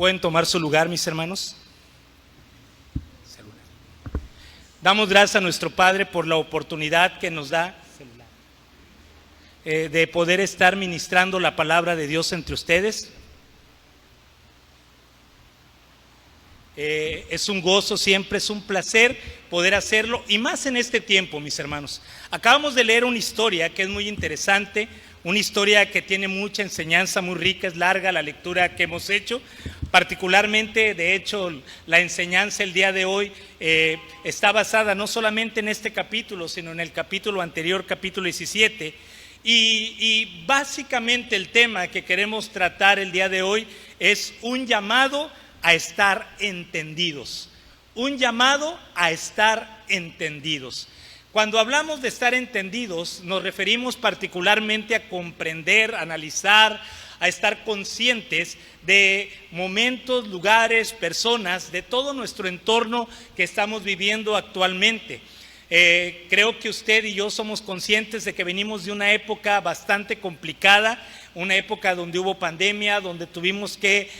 Pueden tomar su lugar, mis hermanos. Damos gracias a nuestro Padre por la oportunidad que nos da de poder estar ministrando la palabra de Dios entre ustedes. Es un gozo siempre, es un placer poder hacerlo, y más en este tiempo, mis hermanos. Acabamos de leer una historia que es muy interesante, una historia que tiene mucha enseñanza, muy rica, es larga la lectura que hemos hecho. Particularmente, de hecho, la enseñanza el día de hoy está basada no solamente en este capítulo, sino en el capítulo anterior, capítulo 17. Y básicamente el tema que queremos tratar el día de hoy es un llamado a estar entendidos. Un llamado a estar entendidos. Cuando hablamos de estar entendidos, nos referimos particularmente a comprender, analizar, a estar conscientes de momentos, lugares, personas, de todo nuestro entorno que estamos viviendo actualmente. Creo que usted y yo somos conscientes de que venimos de una época bastante complicada, una época donde hubo pandemia, donde tuvimos que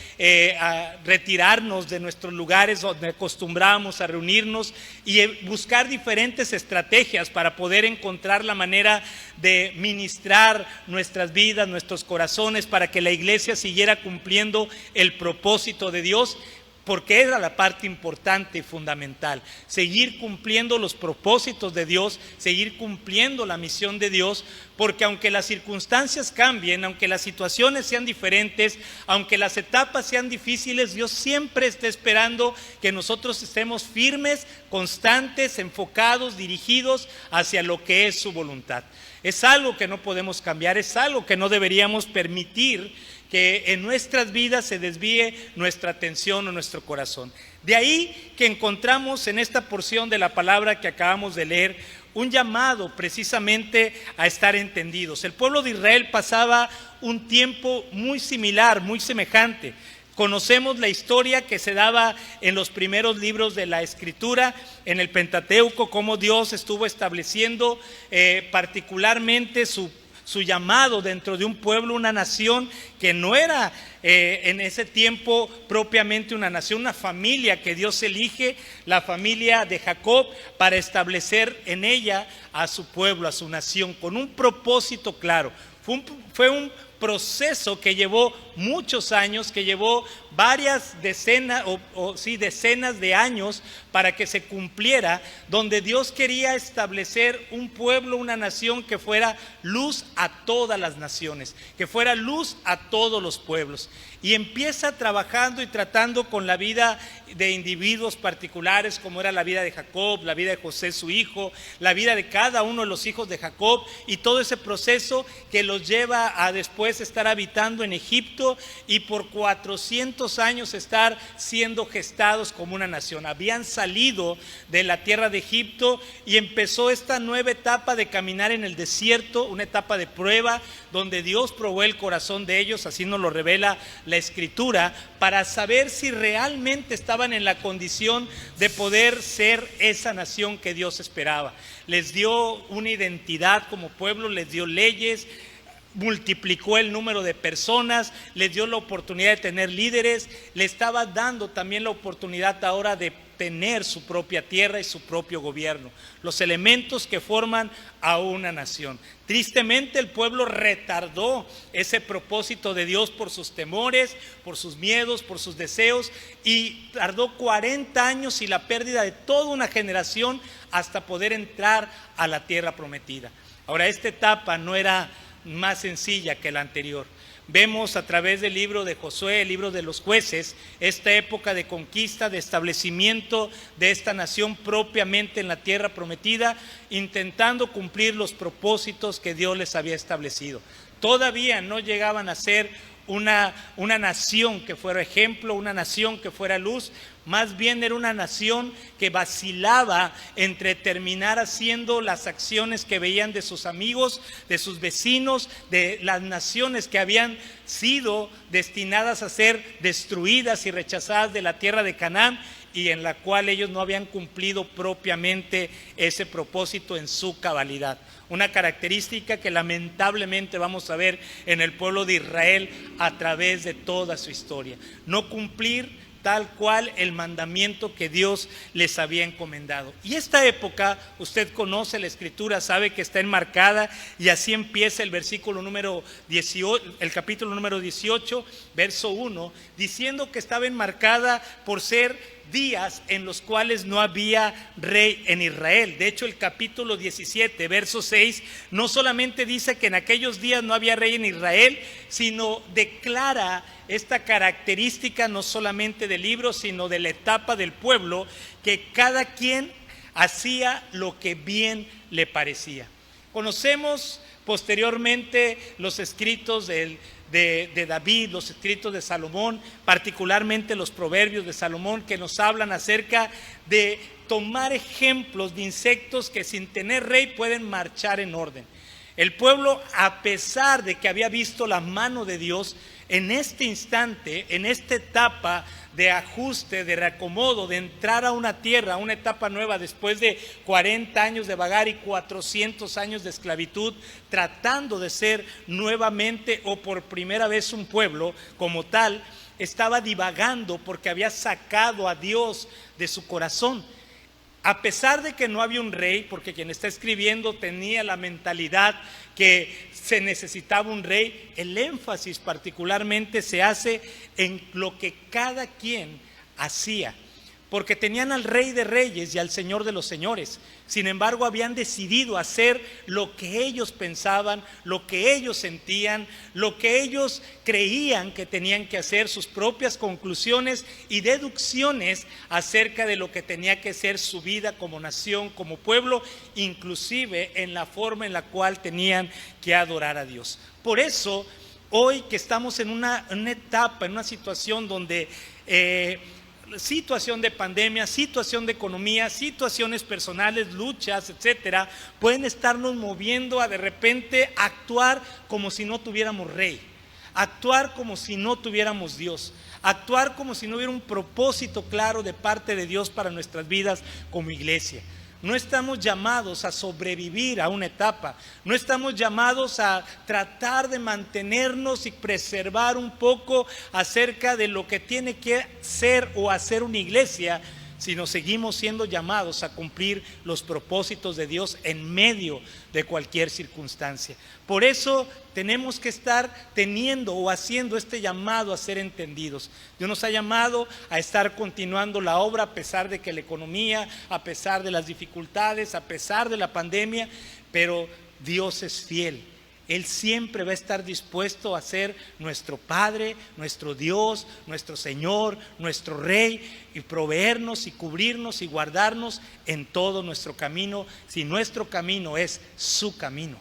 retirarnos de nuestros lugares donde acostumbrábamos a reunirnos y buscar diferentes estrategias para poder encontrar la manera de ministrar nuestras vidas, nuestros corazones, para que la iglesia siguiera cumpliendo el propósito de Dios. Porque era la parte importante y fundamental, seguir cumpliendo los propósitos de Dios, seguir cumpliendo la misión de Dios, porque aunque las circunstancias cambien, aunque las situaciones sean diferentes, aunque las etapas sean difíciles, Dios siempre está esperando que nosotros estemos firmes, constantes, enfocados, dirigidos hacia lo que es su voluntad. Es algo que no podemos cambiar, es algo que no deberíamos permitir que en nuestras vidas se desvíe nuestra atención o nuestro corazón. De ahí que encontramos en esta porción de la palabra que acabamos de leer un llamado precisamente a estar entendidos. El pueblo de Israel pasaba un tiempo muy similar, muy semejante. Conocemos la historia que se daba en los primeros libros de la Escritura, en el Pentateuco, cómo Dios estuvo estableciendo particularmente su llamado dentro de un pueblo, una nación que no era en ese tiempo propiamente una nación, una familia que Dios elige, la familia de Jacob, para establecer en ella a su pueblo, a su nación, con un propósito claro. Fue un proceso que llevó muchos años, que llevó varias decenas decenas de años para que se cumpliera, donde Dios quería establecer un pueblo, una nación que fuera luz a todas las naciones, que fuera luz a todos los pueblos. Y empieza trabajando y tratando con la vida de individuos particulares, como era la vida de Jacob, la vida de José su hijo, la vida de cada uno de los hijos de Jacob, y todo ese proceso que los lleva a después estar habitando en Egipto y por 400 años estar siendo gestados como una nación. Habían salido de la tierra de Egipto y empezó esta nueva etapa de caminar en el desierto, una etapa de prueba donde Dios probó el corazón de ellos, así nos lo revela la Escritura, para saber si realmente estaban en la condición de poder ser esa nación que Dios esperaba. Les dio una identidad como pueblo, les dio leyes, multiplicó el número de personas, les dio la oportunidad de tener líderes, le estaba dando también la oportunidad ahora de tener su propia tierra y su propio gobierno, los elementos que forman a una nación. Tristemente el pueblo retardó ese propósito de Dios por sus temores, por sus miedos, por sus deseos, y tardó 40 años y la pérdida de toda una generación hasta poder entrar a la tierra prometida. Ahora, esta etapa no era más sencilla que la anterior. Vemos a través del libro de Josué, el libro de los jueces, esta época de conquista, de establecimiento de esta nación propiamente en la tierra prometida, intentando cumplir los propósitos que Dios les había establecido. Todavía no llegaban a ser una nación que fuera ejemplo, una nación que fuera luz, Más bien era una nación que vacilaba entre terminar haciendo las acciones que veían de sus amigos, de sus vecinos, de las naciones que habían sido destinadas a ser destruidas y rechazadas de la tierra de Canaán, y en la cual ellos no habían cumplido propiamente ese propósito en su cabalidad. Una característica que lamentablemente vamos a ver en el pueblo de Israel a través de toda su historia. No cumplir tal cual el mandamiento que Dios les había encomendado. Y esta época, usted conoce la escritura, sabe que está enmarcada, y así empieza el versículo número 18, el capítulo número 18, verso 1, diciendo que estaba enmarcada por ser días en los cuales no había rey en Israel. De hecho, el capítulo 17, verso 6, no solamente dice que en aquellos días no había rey en Israel, sino declara esta característica no solamente del libro, sino de la etapa del pueblo, que cada quien hacía lo que bien le parecía. Conocemos posteriormente los escritos de David, los escritos de Salomón, particularmente los proverbios de Salomón, que nos hablan acerca de tomar ejemplos de insectos que sin tener rey pueden marchar en orden. El pueblo, a pesar de que había visto la mano de Dios, en este instante, en esta etapa de ajuste, de reacomodo, de entrar a una tierra, a una etapa nueva, después de 40 años de vagar y 400 años de esclavitud, tratando de ser nuevamente o por primera vez un pueblo como tal, estaba divagando porque había sacado a Dios de su corazón. A pesar de que no había un rey, porque quien está escribiendo tenía la mentalidad que se necesitaba un rey, el énfasis particularmente se hace en lo que cada quien hacía, porque tenían al Rey de Reyes y al Señor de los Señores. Sin embargo, habían decidido hacer lo que ellos pensaban, lo que ellos sentían, lo que ellos creían que tenían que hacer, sus propias conclusiones y deducciones acerca de lo que tenía que ser su vida como nación, como pueblo, inclusive en la forma en la cual tenían que adorar a Dios. Por eso, hoy que estamos en una etapa, en una situación donde situación de pandemia, situación de economía, situaciones personales, luchas, etcétera, pueden estarnos moviendo a de repente actuar como si no tuviéramos rey, actuar como si no tuviéramos Dios, actuar como si no hubiera un propósito claro de parte de Dios para nuestras vidas como iglesia. No estamos llamados a sobrevivir a una etapa, no estamos llamados a tratar de mantenernos y preservar un poco acerca de lo que tiene que ser o hacer una iglesia, sino seguimos siendo llamados a cumplir los propósitos de Dios en medio de cualquier circunstancia. Por eso tenemos que estar teniendo o haciendo este llamado a ser entendidos. Dios nos ha llamado a estar continuando la obra a pesar de que la economía, a pesar de las dificultades, a pesar de la pandemia, pero Dios es fiel. Él siempre va a estar dispuesto a ser nuestro Padre, nuestro Dios, nuestro Señor, nuestro Rey, y proveernos y cubrirnos y guardarnos en todo nuestro camino, si nuestro camino es su camino.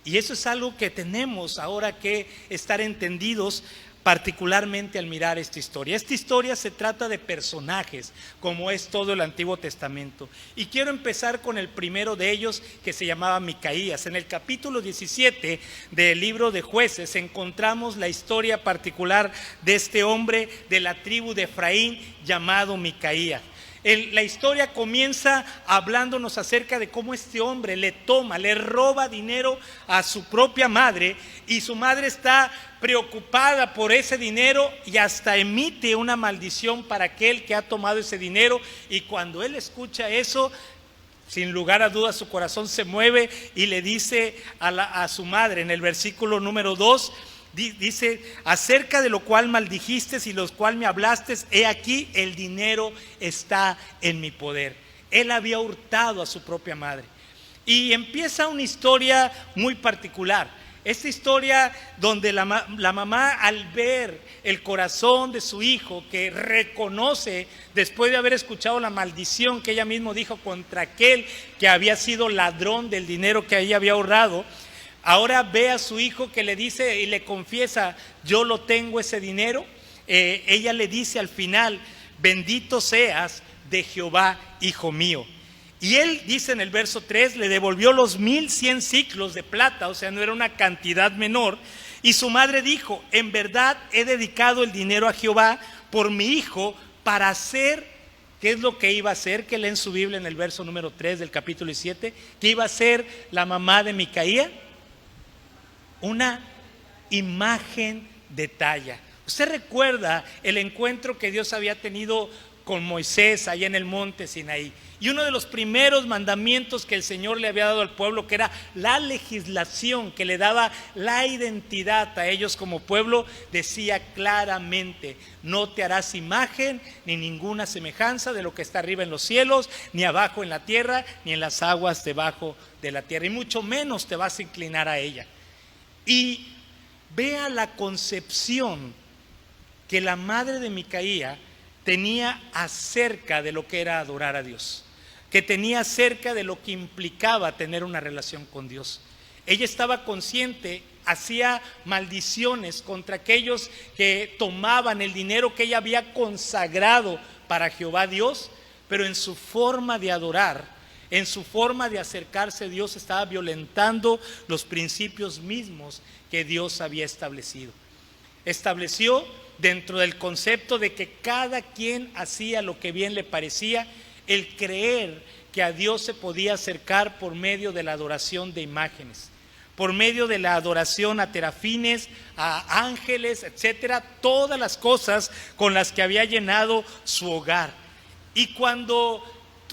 Y eso es algo que tenemos ahora que estar entendidos, particularmente al mirar esta historia. Esta historia se trata de personajes, como es todo el Antiguo Testamento. Y quiero empezar con el primero de ellos, que se llamaba Micaías. En el capítulo 17 del libro de Jueces encontramos la historia particular de este hombre de la tribu de Efraín llamado Micaías. La historia comienza hablándonos acerca de cómo este hombre le roba dinero a su propia madre, y su madre está preocupada por ese dinero y hasta emite una maldición para aquel que ha tomado ese dinero. Y cuando él escucha eso, sin lugar a dudas su corazón se mueve y le dice a su madre en el versículo número 2, dice: acerca de lo cual maldijiste y los cual me hablaste, he aquí el dinero está en mi poder. Él había hurtado a su propia madre. Y empieza una historia muy particular. Esta historia donde la mamá, al ver el corazón de su hijo, que reconoce después de haber escuchado la maldición que ella misma dijo contra aquel que había sido ladrón del dinero que ella había ahorrado, ahora ve a su hijo que le dice y le confiesa: yo lo tengo ese dinero. Ella le dice al final: bendito seas de Jehová, hijo mío. Y él dice en el verso 3, le devolvió los 1100 siclos de plata, o sea, no era una cantidad menor. Y su madre dijo, en verdad he dedicado el dinero a Jehová por mi hijo para hacer, ¿qué es lo que iba a hacer? Que leen su Biblia en el verso número 3 del capítulo 7, que iba a ser la mamá de Micaía, una imagen de talla. Usted recuerda el encuentro que Dios había tenido con Moisés allá en el monte Sinaí, y uno de los primeros mandamientos que el Señor le había dado al pueblo, que era la legislación que le daba la identidad a ellos como pueblo, decía claramente: no te harás imagen ni ninguna semejanza de lo que está arriba en los cielos, ni abajo en la tierra, ni en las aguas debajo de la tierra, y mucho menos te vas a inclinar a ella. Y vea la concepción que la madre de Micaía tenía acerca de lo que era adorar a Dios, que tenía acerca de lo que implicaba tener una relación con Dios. Ella estaba consciente, hacía maldiciones contra aquellos que tomaban el dinero que ella había consagrado para Jehová Dios, pero en su forma de adorar, en su forma de acercarse a Dios, estaba violentando los principios mismos que Dios había establecido. Estableció dentro del concepto de que cada quien hacía lo que bien le parecía, el creer que a Dios se podía acercar por medio de la adoración de imágenes, por medio de la adoración a terafines, a ángeles, etcétera, todas las cosas con las que había llenado su hogar. Y cuando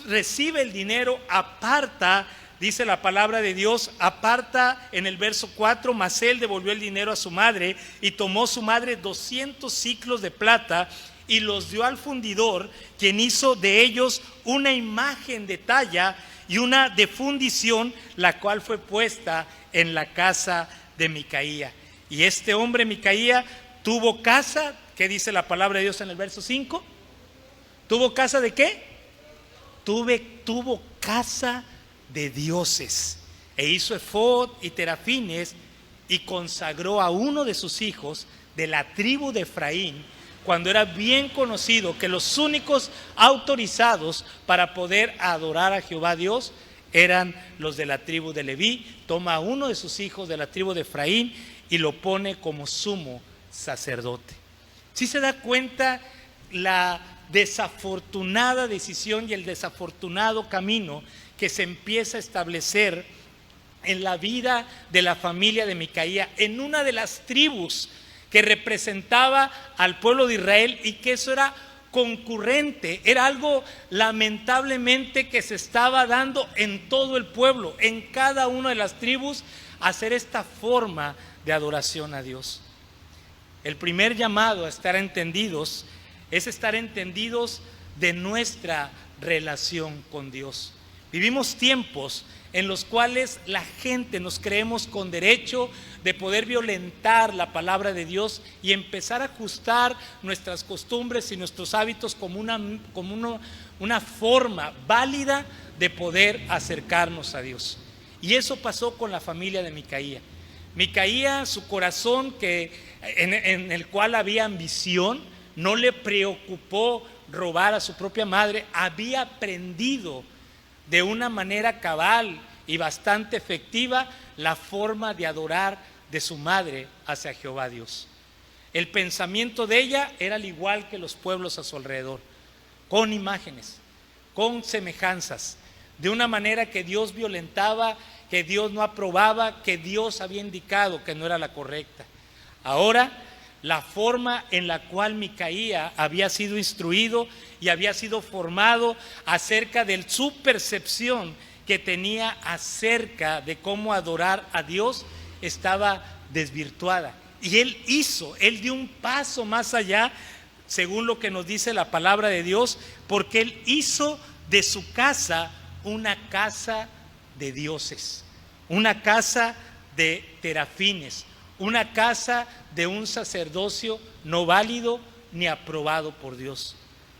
recibe el dinero, aparta, dice la palabra de Dios, aparta en el verso 4, mas él devolvió el dinero a su madre, y tomó su madre 200 siclos de plata y los dio al fundidor, quien hizo de ellos una imagen de talla y una de fundición, la cual fue puesta en la casa de Micaía. Y este hombre Micaía tuvo casa, ¿qué dice la palabra de Dios en el verso 5? ¿Tuvo casa de qué? Tuvo casa de dioses, e hizo efod y terafines, y consagró a uno de sus hijos de la tribu de Efraín, cuando era bien conocido que los únicos autorizados para poder adorar a Jehová Dios eran los de la tribu de Leví. Toma a uno de sus hijos de la tribu de Efraín y lo pone como sumo sacerdote. ¿Sí se da cuenta la desafortunada decisión y el desafortunado camino que se empieza a establecer en la vida de la familia de Micaía, en una de las tribus que representaba al pueblo de Israel, y que eso era concurrente, era algo lamentablemente que se estaba dando en todo el pueblo, en cada una de las tribus, hacer esta forma de adoración a Dios? El primer llamado a estar entendidos es estar entendidos de nuestra relación con Dios. Vivimos tiempos en los cuales la gente nos creemos con derecho de poder violentar la palabra de Dios y empezar a ajustar nuestras costumbres y nuestros hábitos como una forma válida de poder acercarnos a Dios. Y eso pasó con la familia de Micaía. Micaía, su corazón en el cual había ambición, no le preocupó robar a su propia madre, había aprendido de una manera cabal y bastante efectiva la forma de adorar de su madre hacia Jehová Dios. El pensamiento de ella era al igual que los pueblos a su alrededor, con imágenes, con semejanzas, de una manera que Dios violentaba, que Dios no aprobaba, que Dios había indicado que no era la correcta. Ahora, la forma en la cual Micaía había sido instruido y había sido formado acerca de su percepción que tenía acerca de cómo adorar a Dios estaba desvirtuada. Y él dio un paso más allá, según lo que nos dice la palabra de Dios, porque él hizo de su casa una casa de dioses, una casa de terafines, una casa de un sacerdocio no válido ni aprobado por Dios.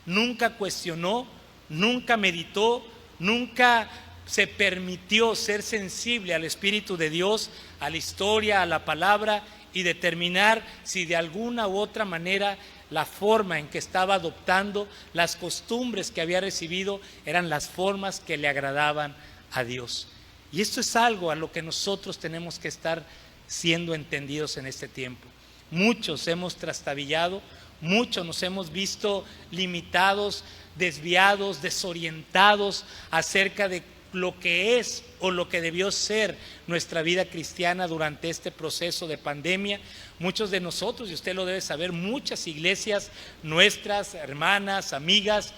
Nunca cuestionó, nunca meditó, nunca se permitió ser sensible al Espíritu de Dios, a la historia, a la palabra, y determinar si de alguna u otra manera la forma en que estaba adoptando, las costumbres que había recibido, eran las formas que le agradaban a Dios. Y esto es algo a lo que nosotros tenemos que estar siendo entendidos en este tiempo. Muchos hemos trastabillado, muchos nos hemos visto limitados, desviados, desorientados acerca de lo que es o lo que debió ser nuestra vida cristiana durante este proceso de pandemia. Muchos de nosotros, y usted lo debe saber, muchas iglesias nuestras, hermanas, amigas,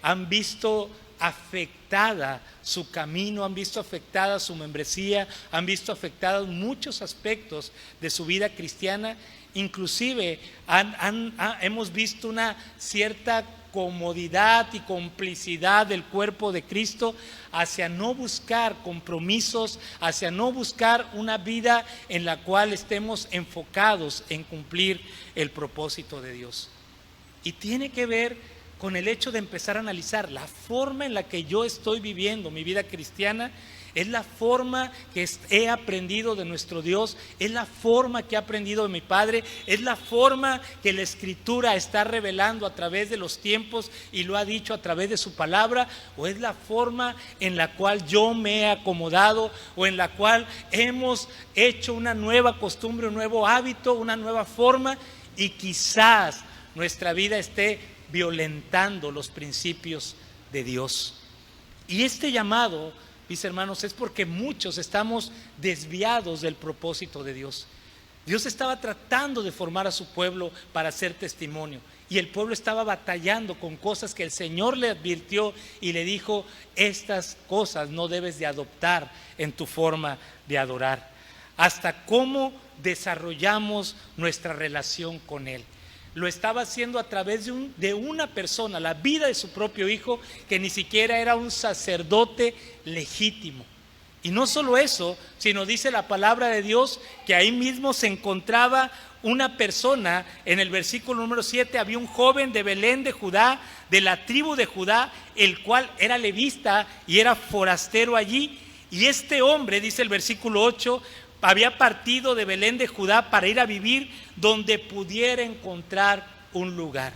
han visto afectada su camino, han visto afectada su membresía, han visto afectados muchos aspectos de su vida cristiana. Inclusive hemos visto una cierta comodidad y complicidad del cuerpo de Cristo hacia no buscar compromisos, hacia no buscar una vida en la cual estemos enfocados en cumplir el propósito de Dios. Y tiene que ver con el hecho de empezar a analizar la forma en la que yo estoy viviendo mi vida cristiana. Es la forma que he aprendido de nuestro Dios, es la forma que he aprendido de mi Padre, es la forma que la Escritura está revelando a través de los tiempos y lo ha dicho a través de su palabra, o es la forma en la cual yo me he acomodado, o en la cual hemos hecho una nueva costumbre, un nuevo hábito, una nueva forma, y quizás nuestra vida esté violentando los principios de Dios. Y este llamado, mis hermanos, es porque muchos estamos desviados del propósito de Dios. Dios estaba tratando de formar a su pueblo para hacer testimonio, y el pueblo estaba batallando con cosas que el Señor le advirtió y le dijo: estas cosas no debes de adoptar en tu forma de adorar. Hasta cómo desarrollamos nuestra relación con Él. Lo estaba haciendo a través de una persona, la vida de su propio hijo, que ni siquiera era un sacerdote legítimo. Y no solo eso, sino dice la palabra de Dios que ahí mismo se encontraba una persona. En el versículo número 7 había un joven de Belén de Judá, de la tribu de Judá, el cual era levita y era forastero allí. Y este hombre, dice el versículo 8, había partido de Belén de Judá para ir a vivir donde pudiera encontrar un lugar.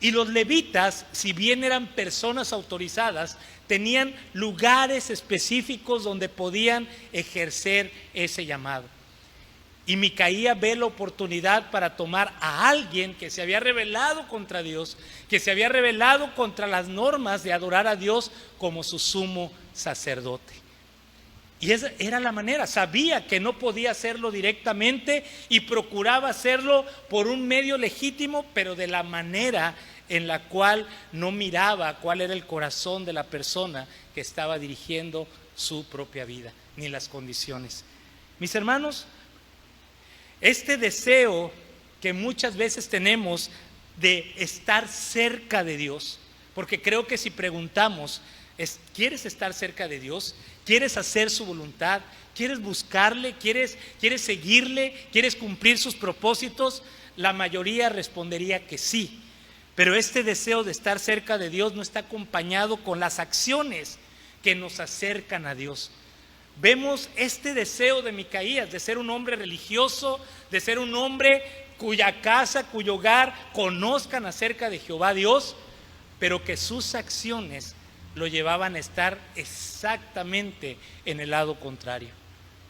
Y los levitas, si bien eran personas autorizadas, tenían lugares específicos donde podían ejercer ese llamado. Y Micaía ve la oportunidad para tomar a alguien que se había rebelado contra Dios, que se había rebelado contra las normas de adorar a Dios, como su sumo sacerdote. Y esa era la manera. Sabía que no podía hacerlo directamente y procuraba hacerlo por un medio legítimo, pero de la manera en la cual no miraba cuál era el corazón de la persona que estaba dirigiendo su propia vida, ni las condiciones. Mis hermanos, este deseo que muchas veces tenemos de estar cerca de Dios, porque creo que si preguntamos, ¿quieres estar cerca de Dios? ¿Quieres hacer su voluntad? ¿Quieres buscarle? ¿Quieres seguirle? ¿Quieres cumplir sus propósitos? La mayoría respondería que sí. Pero este deseo de estar cerca de Dios no está acompañado con las acciones que nos acercan a Dios. Vemos este deseo de Micaías de ser un hombre religioso, de ser un hombre cuya casa, cuyo hogar conozcan acerca de Jehová Dios, pero que sus acciones lo llevaban a estar exactamente en el lado contrario,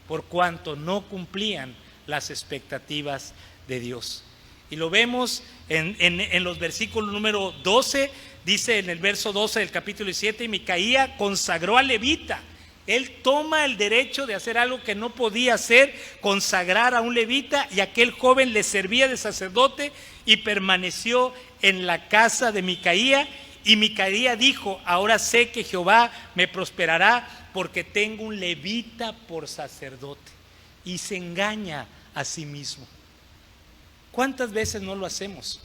por cuanto no cumplían las expectativas de Dios. Y lo vemos en los versículos número 12, dice en el verso 12 del capítulo 17, y Micaía consagró al levita. Él toma el derecho de hacer algo que no podía hacer, consagrar a un levita, y aquel joven le servía de sacerdote y permaneció en la casa de Micaía. Y Micaía dijo: ahora sé que Jehová me prosperará porque tengo un levita por sacerdote. Y se engaña a sí mismo. ¿Cuántas veces no lo hacemos?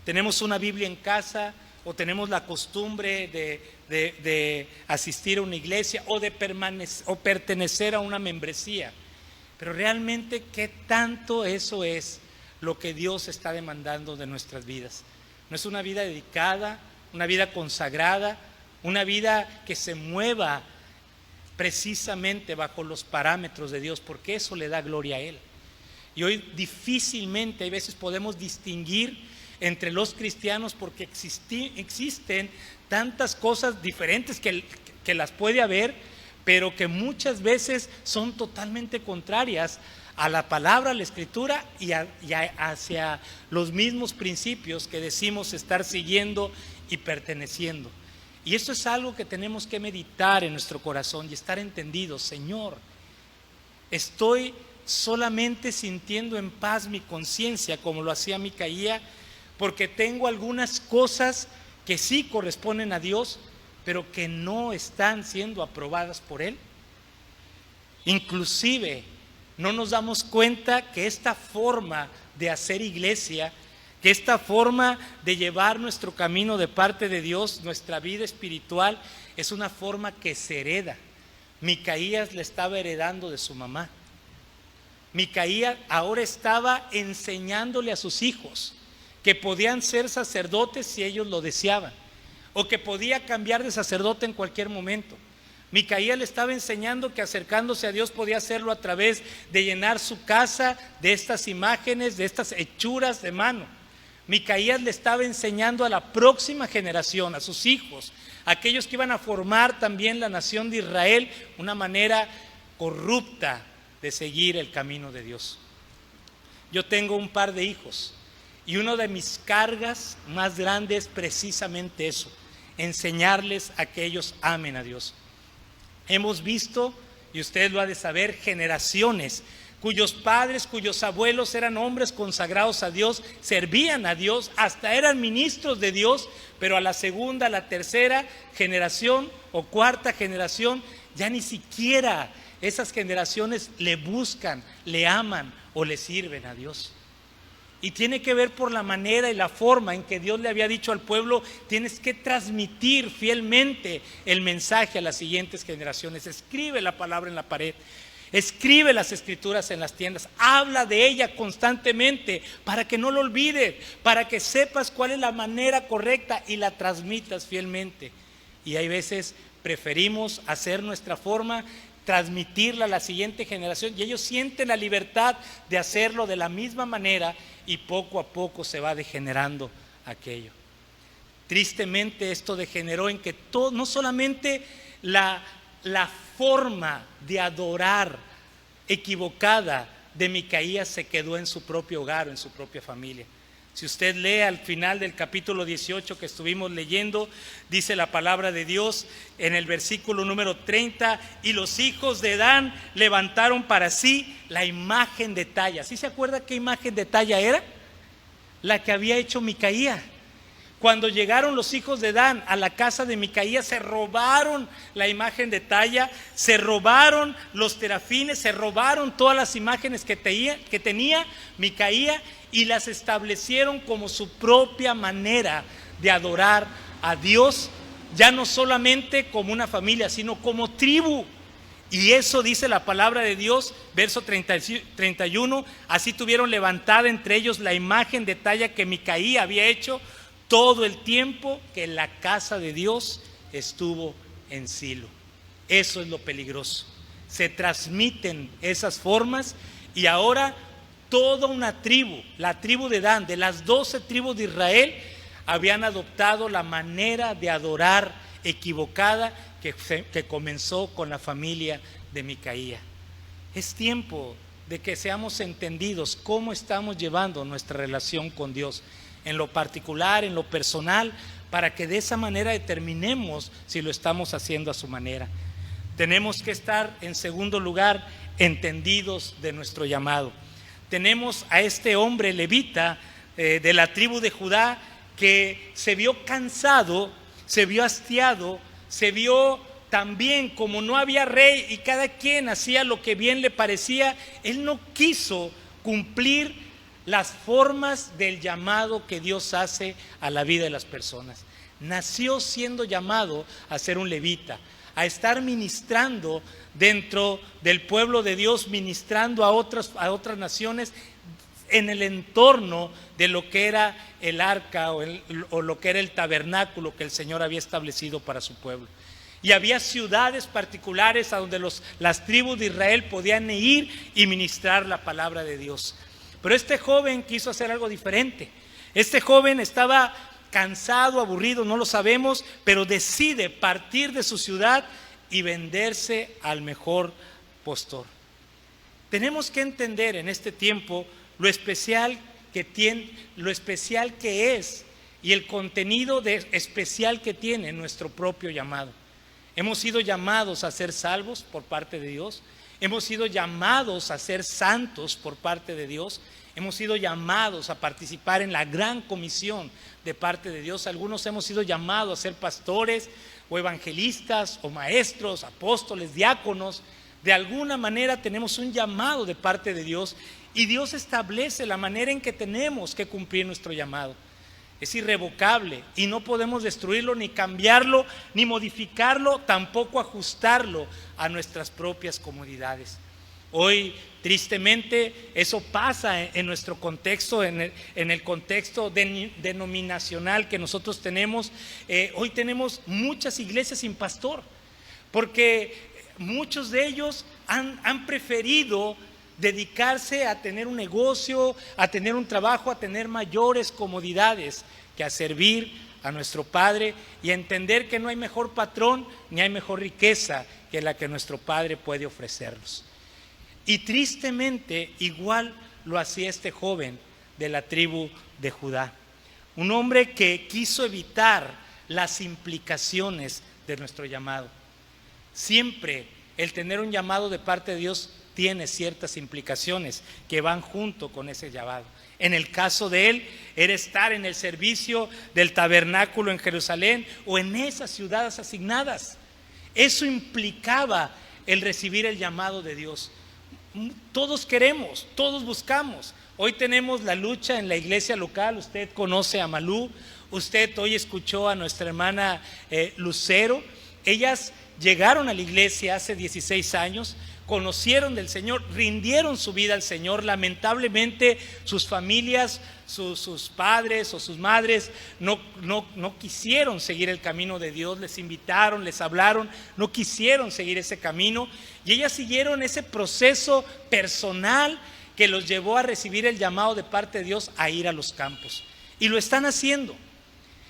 Tenemos una Biblia en casa, o tenemos la costumbre de asistir a una iglesia, o de pertenecer a una membresía. Pero realmente, ¿qué tanto eso es lo que Dios está demandando de nuestras vidas? No es una vida dedicada, una vida consagrada, una vida que se mueva precisamente bajo los parámetros de Dios, porque eso le da gloria a Él. Y hoy difícilmente hay veces podemos distinguir entre los cristianos porque existen tantas cosas diferentes que las puede haber, pero que muchas veces son totalmente contrarias a la palabra, a la escritura y hacia los mismos principios que decimos estar siguiendo y perteneciendo. Y esto es algo que tenemos que meditar en nuestro corazón y estar entendidos. Señor, estoy solamente sintiendo en paz mi conciencia como lo hacía Micaía, porque tengo algunas cosas que sí corresponden a Dios, pero que no están siendo aprobadas por Él. Inclusive no nos damos cuenta que esta forma de hacer iglesia, que esta forma de llevar nuestro camino de parte de Dios, nuestra vida espiritual, es una forma que se hereda. Micaías le estaba heredando de su mamá. Micaías ahora estaba enseñándole a sus hijos que podían ser sacerdotes si ellos lo deseaban, o que podía cambiar de sacerdote en cualquier momento. Micaías le estaba enseñando que acercándose a Dios podía hacerlo a través de llenar su casa de estas imágenes, de estas hechuras de mano. Micaías le estaba enseñando a la próxima generación, a sus hijos, aquellos que iban a formar también la nación de Israel, una manera corrupta de seguir el camino de Dios. Yo tengo un par de hijos y una de mis cargas más grandes es precisamente eso, enseñarles a que ellos amen a Dios. Hemos visto, y usted lo ha de saber, generaciones cuyos padres, cuyos abuelos eran hombres consagrados a Dios, servían a Dios, hasta eran ministros de Dios, pero a la segunda, a la tercera generación o cuarta generación, ya ni siquiera esas generaciones le buscan, le aman o le sirven a Dios. Y tiene que ver por la manera y la forma en que Dios le había dicho al pueblo: tienes que transmitir fielmente el mensaje a las siguientes generaciones. Escribe la palabra en la pared, escribe las escrituras en las tiendas, habla de ella constantemente para que no lo olvides, para que sepas cuál es la manera correcta y la transmitas fielmente. Y hay veces preferimos hacer nuestra forma, transmitirla a la siguiente generación, y ellos sienten la libertad de hacerlo de la misma manera, y poco a poco se va degenerando aquello. Tristemente esto degeneró en que no solamente la forma de adorar equivocada de Micaías se quedó en su propio hogar o en su propia familia. Si usted lee al final del capítulo 18 que estuvimos leyendo, dice la palabra de Dios en el versículo número 30: y los hijos de Dan levantaron para sí la imagen de talla. ¿Sí se acuerda qué imagen de talla era? La que había hecho Micaía. Cuando llegaron los hijos de Dan a la casa de Micaía, se robaron la imagen de talla, se robaron los terafines, se robaron todas las imágenes que tenía Micaía y las establecieron como su propia manera de adorar a Dios, ya no solamente como una familia, sino como tribu. Y eso dice la palabra de Dios, verso 31, así tuvieron levantada entre ellos la imagen de talla que Micaía había hecho todo el tiempo que la casa de Dios estuvo en Silo. Eso es lo peligroso. Se transmiten esas formas y ahora toda una tribu, la tribu de Dan, de las 12 tribus de Israel, habían adoptado la manera de adorar equivocada que comenzó con la familia de Micaía. Es tiempo de que seamos entendidos cómo estamos llevando nuestra relación con Dios, en lo particular, en lo personal, para que de esa manera determinemos si lo estamos haciendo a su manera. Tenemos que estar, en segundo lugar, entendidos de nuestro llamado. Tenemos a este hombre levita de la tribu de Judá que se vio cansado, se vio hastiado, se vio también como no había rey y cada quien hacía lo que bien le parecía. Él no quiso cumplir las formas del llamado que Dios hace a la vida de las personas. Nació siendo llamado a ser un levita, a estar ministrando dentro del pueblo de Dios, ministrando a otras naciones en el entorno de lo que era el arca o lo que era el tabernáculo que el Señor había establecido para su pueblo. Y había ciudades particulares a donde las tribus de Israel podían ir y ministrar la palabra de Dios. Pero este joven quiso hacer algo diferente. Este joven estaba cansado, aburrido, no lo sabemos, pero decide partir de su ciudad y venderse al mejor postor. Tenemos que entender en este tiempo lo especial que tiene, lo especial que es y el contenido especial que tiene nuestro propio llamado. Hemos sido llamados a ser salvos por parte de Dios. Hemos sido llamados a ser santos por parte de Dios. Hemos sido llamados a participar en la gran comisión de parte de Dios. Algunos hemos sido llamados a ser pastores o evangelistas o maestros, apóstoles, diáconos. De alguna manera tenemos un llamado de parte de Dios y Dios establece la manera en que tenemos que cumplir nuestro llamado. Es irrevocable y no podemos destruirlo, ni cambiarlo, ni modificarlo, tampoco ajustarlo a nuestras propias comodidades. Hoy, tristemente, eso pasa en nuestro contexto, en el contexto denominacional que nosotros tenemos. Hoy tenemos muchas iglesias sin pastor, porque muchos de ellos han preferido dedicarse a tener un negocio, a tener un trabajo, a tener mayores comodidades que a servir a nuestro Padre y a entender que no hay mejor patrón ni hay mejor riqueza que la que nuestro Padre puede ofrecernos. Y tristemente igual lo hacía este joven de la tribu de Judá, un hombre que quiso evitar las implicaciones de nuestro llamado. Siempre el tener un llamado de parte de Dios tiene ciertas implicaciones que van junto con ese llamado. En el caso de él, era estar en el servicio del tabernáculo en Jerusalén o en esas ciudades asignadas. Eso implicaba el recibir el llamado de Dios. Todos queremos, todos buscamos. Hoy tenemos la lucha en la iglesia local. Usted conoce a Malú, usted hoy escuchó a nuestra hermana Lucero. Ellas llegaron a la iglesia hace 16 años, conocieron del Señor, rindieron su vida al Señor. Lamentablemente sus familias, sus padres o sus madres no quisieron seguir el camino de Dios. Les invitaron, les hablaron, no quisieron seguir ese camino y ellas siguieron ese proceso personal que los llevó a recibir el llamado de parte de Dios a ir a los campos, y lo están haciendo.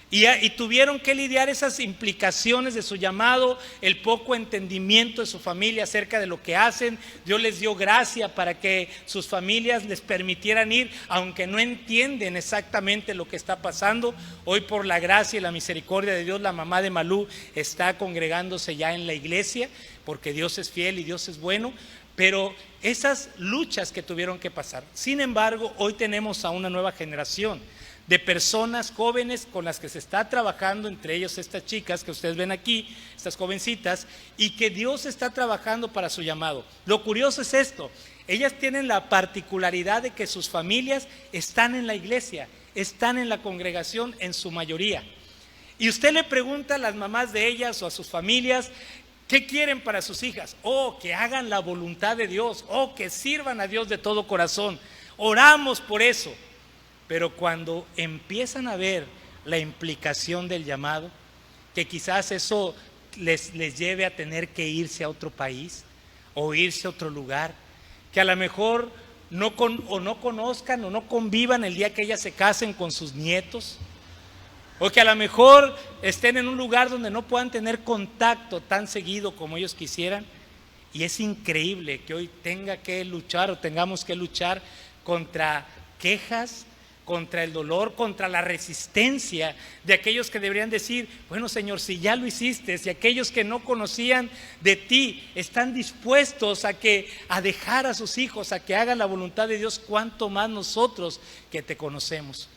Y tuvieron que lidiar esas implicaciones de su llamado, el poco entendimiento de su familia acerca de lo que hacen. Dios les dio gracia para que sus familias les permitieran ir, aunque no entienden exactamente lo que está pasando. Hoy, por la gracia y la misericordia de Dios, la mamá de Malú está congregándose ya en la iglesia, porque Dios es fiel y Dios es bueno. Pero esas luchas que tuvieron que pasar. Sin embargo, hoy tenemos a una nueva generación de personas jóvenes con las que se está trabajando, entre ellos estas chicas que ustedes ven aquí, estas jovencitas, y que Dios está trabajando para su llamado. Lo curioso es esto: ellas tienen la particularidad de que sus familias están en la iglesia, están en la congregación en su mayoría. Y usted le pregunta a las mamás de ellas o a sus familias, ¿qué quieren para sus hijas? Que hagan la voluntad de Dios, que sirvan a Dios de todo corazón. Oramos por eso. Pero cuando empiezan a ver la implicación del llamado, que quizás eso les lleve a tener que irse a otro país o irse a otro lugar, que a lo mejor no conozcan o no convivan el día que ellas se casen con sus nietos, o que a lo mejor estén en un lugar donde no puedan tener contacto tan seguido como ellos quisieran. Y es increíble que hoy tenga que luchar o tengamos que luchar contra quejas, contra el dolor, contra la resistencia de aquellos que deberían decir: bueno, Señor, si ya lo hiciste, si aquellos que no conocían de ti están dispuestos a dejar a sus hijos, a que hagan la voluntad de Dios, cuánto más nosotros que te conocemos.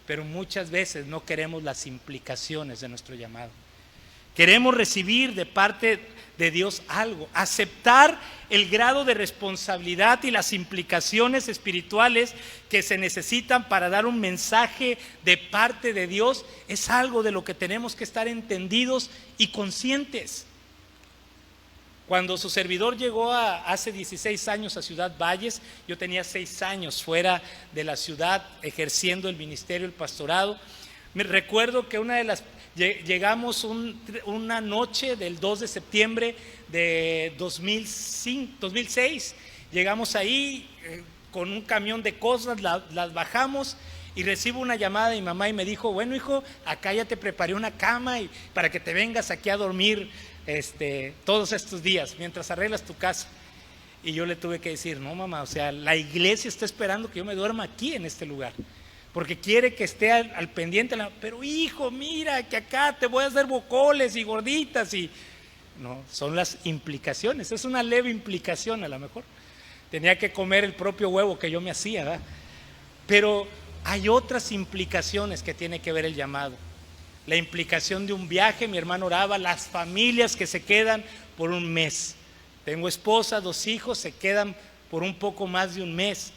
Pero muchas veces no queremos las implicaciones de nuestro llamado. Queremos recibir de parte de Dios algo, aceptar el grado de responsabilidad y las implicaciones espirituales que se necesitan para dar un mensaje de parte de Dios. Es algo de lo que tenemos que estar entendidos y conscientes. Cuando su servidor llegó hace 16 años a Ciudad Valles, yo tenía 6 años fuera de la ciudad ejerciendo el ministerio, el pastorado. Me recuerdo que llegamos una noche del 2 de septiembre de 2006, llegamos ahí con un camión de cosas, las bajamos y recibo una llamada de mi mamá y me dijo, bueno hijo, acá ya te preparé una cama y para que te vengas aquí a dormir todos estos días mientras arreglas tu casa. Y yo le tuve que decir, no mamá, o sea, la iglesia está esperando que yo me duerma aquí en este lugar, porque quiere que esté al pendiente. Pero hijo, mira que acá te voy a hacer bocoles y gorditas y... No, son las implicaciones, es una leve implicación a lo mejor. Tenía que comer el propio huevo que yo me hacía, ¿verdad? Pero hay otras implicaciones que tiene que ver el llamado. La implicación de un viaje, mi hermano oraba, las familias que se quedan por un mes. Tengo esposa, 2 hijos, se quedan por un poco más de un mes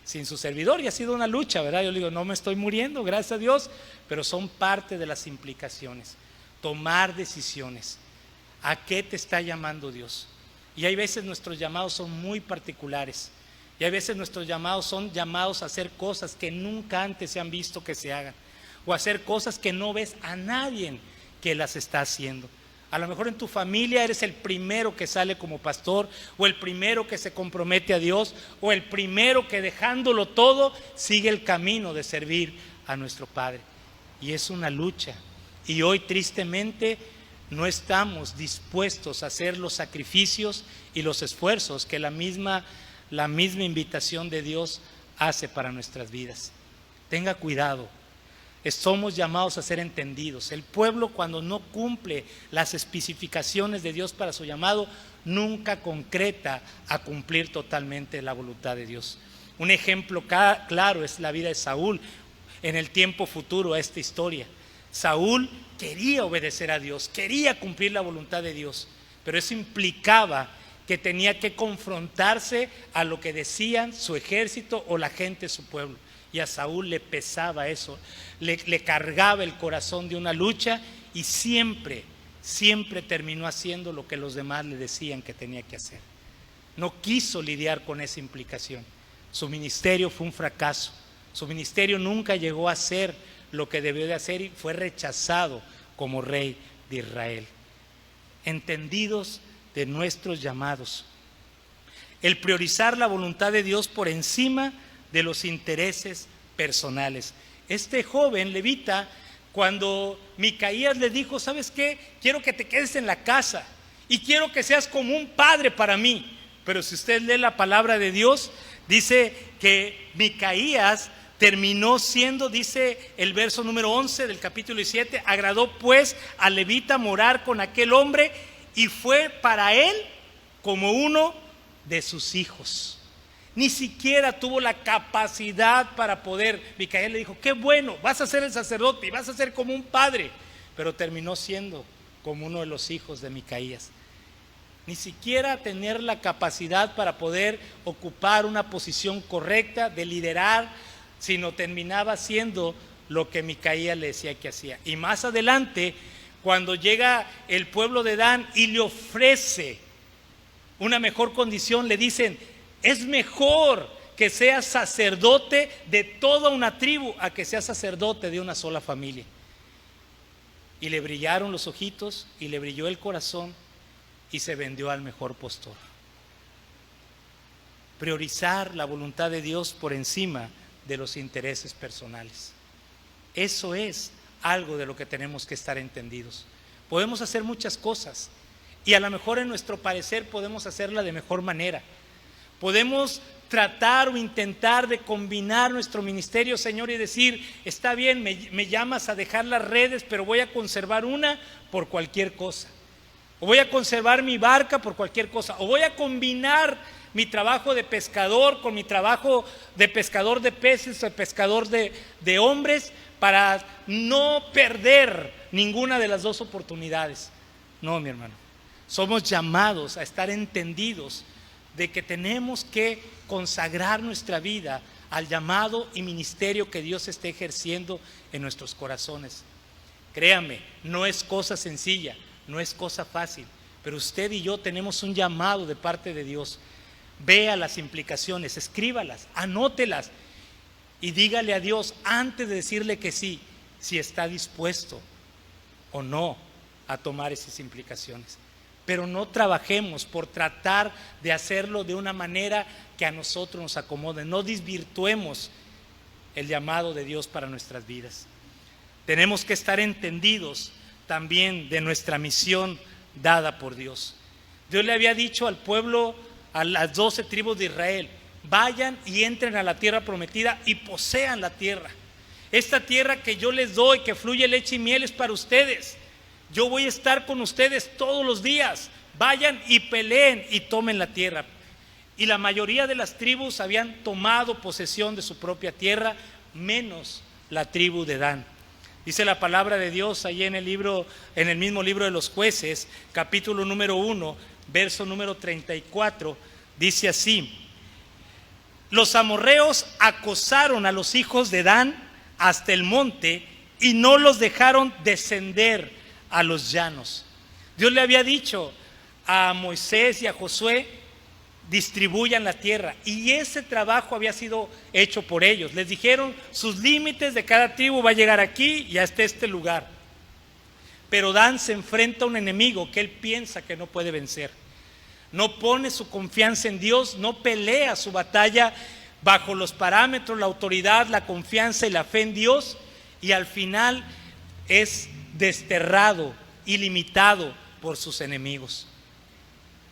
sin su servidor y ha sido una lucha, ¿verdad? Yo le digo, no me estoy muriendo, gracias a Dios, pero son parte de las implicaciones. Tomar decisiones. ¿A qué te está llamando Dios? Y hay veces nuestros llamados son muy particulares. Y hay veces nuestros llamados son llamados a hacer cosas que nunca antes se han visto que se hagan. O hacer cosas que no ves a nadie que las está haciendo. A lo mejor en tu familia eres el primero que sale como pastor, o el primero que se compromete a Dios, o el primero que dejándolo todo sigue el camino de servir a nuestro Padre. Y es una lucha. Y hoy tristemente no estamos dispuestos a hacer los sacrificios y los esfuerzos que la misma invitación de Dios hace para nuestras vidas. Tenga cuidado. Somos llamados a ser entendidos. El pueblo, cuando no cumple las especificaciones de Dios para su llamado, nunca concreta a cumplir totalmente la voluntad de Dios. Un ejemplo claro es la vida de Saúl en el tiempo futuro a esta historia. Saúl quería obedecer a Dios, quería cumplir la voluntad de Dios, pero eso implicaba que tenía que confrontarse a lo que decían su ejército o la gente de su pueblo. Y a Saúl le pesaba eso, le cargaba el corazón de una lucha y siempre terminó haciendo lo que los demás le decían que tenía que hacer. No quiso lidiar con esa implicación. Su ministerio fue un fracaso. Su ministerio nunca llegó a ser lo que debió de hacer y fue rechazado como rey de Israel. Entendidos de nuestros llamados. El priorizar la voluntad de Dios por encima de los intereses personales. Este joven levita, cuando Micaías le dijo, ¿sabes qué? Quiero que te quedes en la casa y quiero que seas como un padre para mí. Pero si usted lee la palabra de Dios, dice que Micaías terminó siendo, dice el verso número 11 del capítulo 17, agradó pues al levita morar con aquel hombre y fue para él como uno de sus hijos. Ni siquiera tuvo la capacidad para poder. Micaías le dijo, qué bueno, vas a ser el sacerdote y vas a ser como un padre. Pero terminó siendo como uno de los hijos de Micaías. Ni siquiera tener la capacidad para poder ocupar una posición correcta de liderar, sino terminaba siendo lo que Micaías le decía que hacía. Y más adelante, cuando llega el pueblo de Dan y le ofrece una mejor condición, le dicen, es mejor que seas sacerdote de toda una tribu a que seas sacerdote de una sola familia. Y le brillaron los ojitos y le brilló el corazón y se vendió al mejor postor. Priorizar la voluntad de Dios por encima de los intereses personales. Eso es algo de lo que tenemos que estar entendidos. Podemos hacer muchas cosas y a lo mejor en nuestro parecer podemos hacerla de mejor manera. Podemos tratar o intentar de combinar nuestro ministerio, Señor, y decir, está bien, me llamas a dejar las redes, pero voy a conservar una por cualquier cosa. O voy a conservar mi barca por cualquier cosa. O voy a combinar mi trabajo de pescador con mi trabajo de pescador de peces o de pescador de hombres para no perder ninguna de las dos oportunidades. No, mi hermano. Somos llamados a estar entendidos de que tenemos que consagrar nuestra vida al llamado y ministerio que Dios esté ejerciendo en nuestros corazones. Créame, no es cosa sencilla, no es cosa fácil, pero usted y yo tenemos un llamado de parte de Dios. Vea las implicaciones, escríbalas, anótelas y dígale a Dios antes de decirle que sí, si está dispuesto o no a tomar esas implicaciones. pero no trabajemos por tratar de hacerlo de una manera que a nosotros nos acomode. No desvirtuemos el llamado de Dios para nuestras vidas. Tenemos que estar entendidos también de nuestra misión dada por Dios. Dios le había dicho al pueblo, a las 12 tribus de Israel: vayan y entren a la tierra prometida y posean la tierra. Esta tierra que yo les doy, que fluye leche y miel, es para ustedes. Yo voy a estar con ustedes todos los días. Vayan y peleen y tomen la tierra. Y la mayoría de las tribus habían tomado posesión de su propia tierra, menos la tribu de Dan. Dice la palabra de Dios ahí en el mismo libro de los Jueces, capítulo número 1, verso número 34, dice así: los amorreos acosaron a los hijos de Dan hasta el monte y no los dejaron descender a los llanos. Dios le había dicho a Moisés y a Josué: distribuyan la tierra, y ese trabajo había sido hecho por ellos. Les dijeron: sus límites de cada tribu va a llegar aquí y hasta este lugar. Pero Dan se enfrenta a un enemigo que él piensa que no puede vencer. No pone su confianza en Dios, no pelea su batalla bajo los parámetros, la autoridad, la confianza y la fe en Dios, y al final es desterrado y limitado por sus enemigos.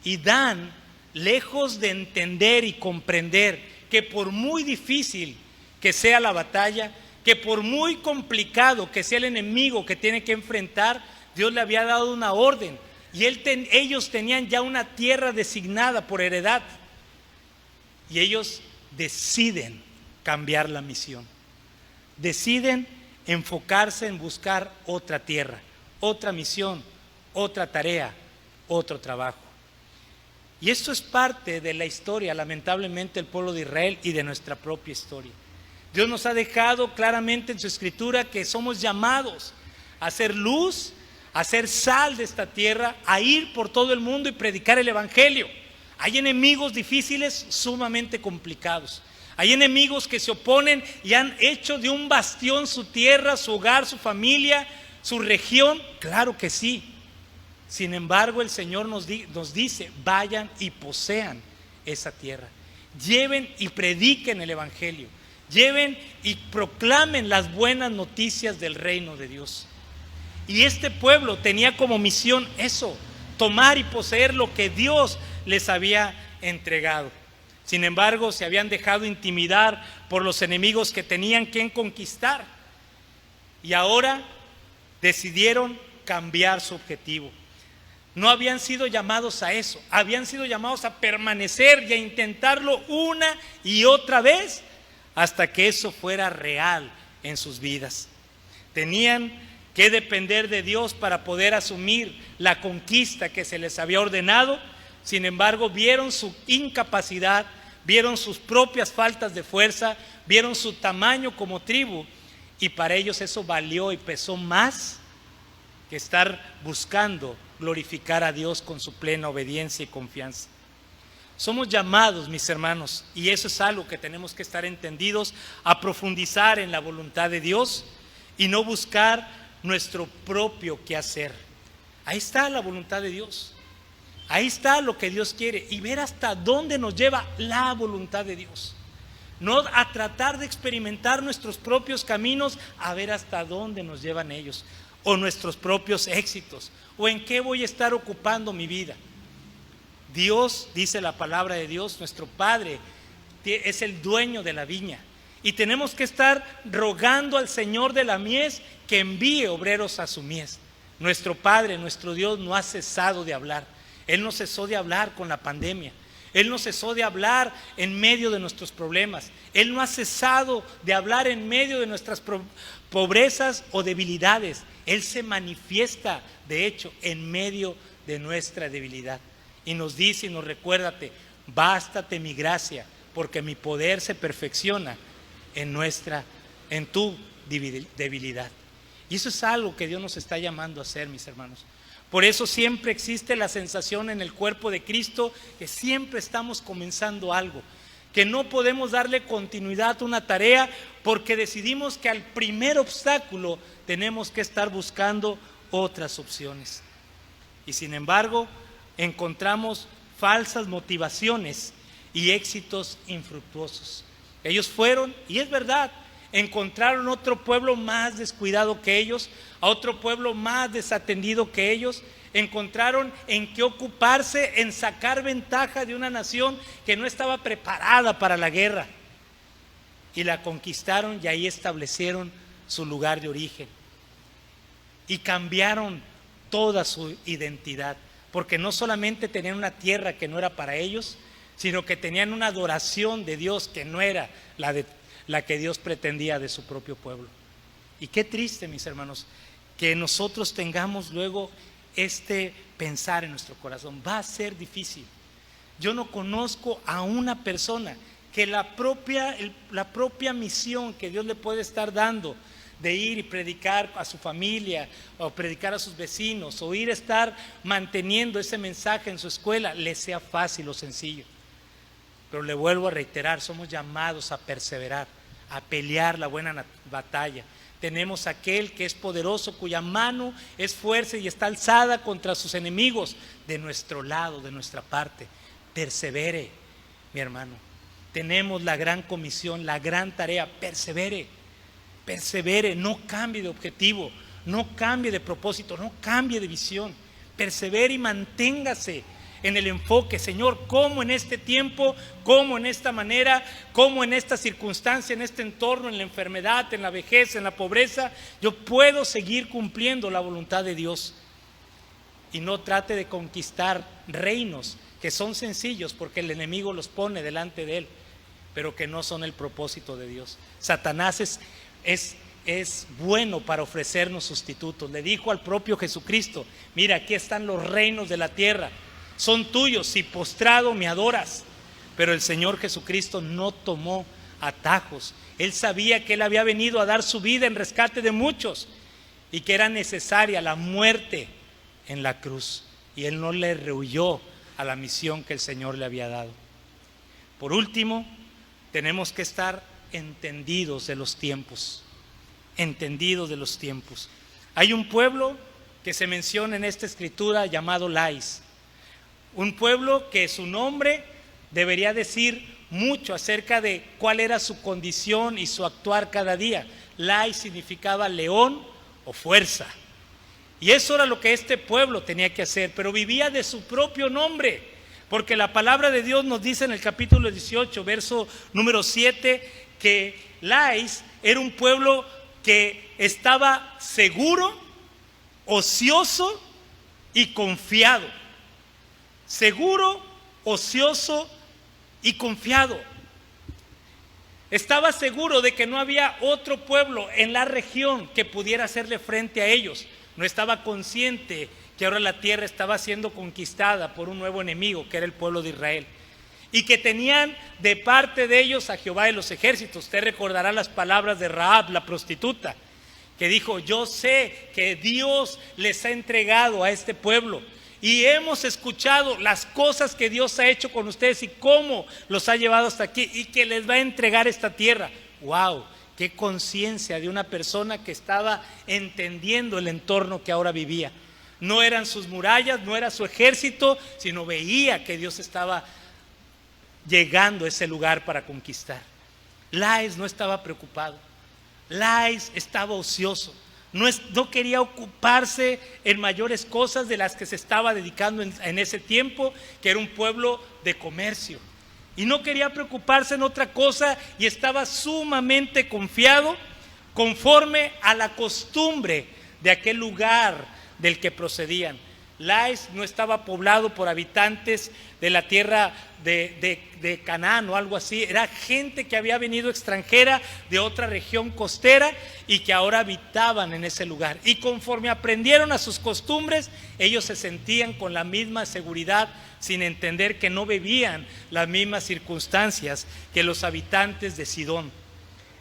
Y Dan, lejos de entender y comprender que por muy difícil que sea la batalla, que por muy complicado que sea el enemigo que tiene que enfrentar, Dios le había dado una orden, y ellos tenían ya una tierra designada por heredad, y ellos deciden cambiar la misión, deciden enfocarse en buscar otra tierra, otra misión, otra tarea, otro trabajo. Y esto es parte de la historia, lamentablemente, del pueblo de Israel y de nuestra propia historia. Dios nos ha dejado claramente en su escritura que somos llamados a hacer luz, a ser sal de esta tierra, a ir por todo el mundo y predicar el evangelio. Hay enemigos difíciles, sumamente complicados. Hay enemigos que se oponen y han hecho de un bastión su tierra, su hogar, su familia, su región. Claro que sí. Sin embargo, el Señor nos dice: vayan y posean esa tierra. Lleven y prediquen el evangelio. Lleven y proclamen las buenas noticias del reino de Dios. Y este pueblo tenía como misión eso: tomar y poseer lo que Dios les había entregado. Sin embargo, se habían dejado intimidar por los enemigos que tenían que conquistar, y ahora decidieron cambiar su objetivo. No habían sido llamados a eso, habían sido llamados a permanecer y a intentarlo una y otra vez hasta que eso fuera real en sus vidas. Tenían que depender de Dios para poder asumir la conquista que se les había ordenado. Sin embargo, vieron su incapacidad, vieron sus propias faltas de fuerza, vieron su tamaño como tribu, y para ellos eso valió y pesó más que estar buscando glorificar a Dios con su plena obediencia y confianza. Somos llamados, mis hermanos, y eso es algo que tenemos que estar entendidos, a profundizar en la voluntad de Dios y no buscar nuestro propio quehacer. Ahí está la voluntad de Dios, ahí está lo que Dios quiere, y ver hasta dónde nos lleva la voluntad de Dios. No a tratar de experimentar nuestros propios caminos, a ver hasta dónde nos llevan ellos, o nuestros propios éxitos, o en qué voy a estar ocupando mi vida. Dios, dice la palabra de Dios, nuestro Padre es el dueño de la viña, y tenemos que estar rogando al Señor de la mies que envíe obreros a su mies. Nuestro Padre, nuestro Dios, no ha cesado de hablar. Él no cesó de hablar con la pandemia. Él no cesó de hablar en medio de nuestros problemas. Él no ha cesado de hablar en medio de nuestras pobrezas o debilidades. Él se manifiesta, de hecho, en medio de nuestra debilidad. Y nos dice y nos recuérdate: bástate mi gracia, porque mi poder se perfecciona en tu debilidad. Y eso es algo que Dios nos está llamando a hacer, mis hermanos. Por eso siempre existe la sensación en el cuerpo de Cristo que siempre estamos comenzando algo, que no podemos darle continuidad a una tarea porque decidimos que al primer obstáculo tenemos que estar buscando otras opciones. Y sin embargo, encontramos falsas motivaciones y éxitos infructuosos. Ellos fueron, y es verdad, encontraron otro pueblo más descuidado que ellos, a otro pueblo más desatendido que ellos. Encontraron en qué ocuparse, en sacar ventaja de una nación que no estaba preparada para la guerra, y la conquistaron y ahí establecieron su lugar de origen y cambiaron toda su identidad, porque no solamente tenían una tierra que no era para ellos, sino que tenían una adoración de Dios que no era la que Dios pretendía de su propio pueblo. Y qué triste, mis hermanos, que nosotros tengamos luego este pensar en nuestro corazón. Va a ser difícil. Yo no conozco a una persona que la propia misión que Dios le puede estar dando de ir y predicar a su familia o predicar a sus vecinos o ir a estar manteniendo ese mensaje en su escuela le sea fácil o sencillo. Pero le vuelvo a reiterar, somos llamados a perseverar, a pelear la buena batalla. Tenemos aquel que es poderoso, cuya mano es fuerte y está alzada contra sus enemigos, de nuestro lado, de nuestra parte. Persevere, mi hermano. Tenemos la gran comisión, la gran tarea. Persevere, persevere, no cambie de objetivo, no cambie de propósito, no cambie de visión. Persevere y manténgase en el enfoque. Señor, ¿cómo en este tiempo, cómo en esta manera, cómo en esta circunstancia, en este entorno, en la enfermedad, en la vejez, en la pobreza, yo puedo seguir cumpliendo la voluntad de Dios? Y no trate de conquistar reinos que son sencillos porque el enemigo los pone delante de él, pero que no son el propósito de Dios. Satanás es bueno para ofrecernos sustitutos. Le dijo al propio Jesucristo: mira, aquí están los reinos de la tierra, son tuyos si postrado me adoras. Pero el Señor Jesucristo no tomó atajos. Él sabía que Él había venido a dar su vida en rescate de muchos y que era necesaria la muerte en la cruz, y Él no le rehuyó a la misión que el Señor le había dado. Por último, tenemos que estar entendidos de los tiempos. Entendidos de los tiempos. Hay un pueblo que se menciona en esta escritura llamado Lais. Un pueblo que su nombre debería decir mucho acerca de cuál era su condición y su actuar cada día. Lais significaba león o fuerza. Y eso era lo que este pueblo tenía que hacer, pero vivía de su propio nombre, porque la palabra de Dios nos dice en el capítulo 18, verso número 7, que Lais era un pueblo que estaba seguro, ocioso y confiado. Seguro, ocioso y confiado. Estaba seguro de que no había otro pueblo en la región que pudiera hacerle frente a ellos. No estaba consciente que ahora la tierra estaba siendo conquistada por un nuevo enemigo, que era el pueblo de Israel, y que tenían de parte de ellos a Jehová de los ejércitos. Usted recordará las palabras de Rahab, la prostituta, que dijo: yo sé que Dios les ha entregado a este pueblo y hemos escuchado las cosas que Dios ha hecho con ustedes y cómo los ha llevado hasta aquí, y que les va a entregar esta tierra. ¡Wow! ¡Qué conciencia de una persona que estaba entendiendo el entorno que ahora vivía! No eran sus murallas, no era su ejército, sino veía que Dios estaba llegando a ese lugar para conquistar. Lais no estaba preocupado. Lais estaba ocioso. No quería ocuparse en mayores cosas de las que se estaba dedicando en ese tiempo, que era un pueblo de comercio. Y no quería preocuparse en otra cosa, y estaba sumamente confiado conforme a la costumbre de aquel lugar del que procedían. Lais no estaba poblado por habitantes de la tierra de Canaán o algo así. Era gente que había venido extranjera de otra región costera y que ahora habitaban en ese lugar. Y conforme aprendieron a sus costumbres, ellos se sentían con la misma seguridad, sin entender que no vivían las mismas circunstancias que los habitantes de Sidón.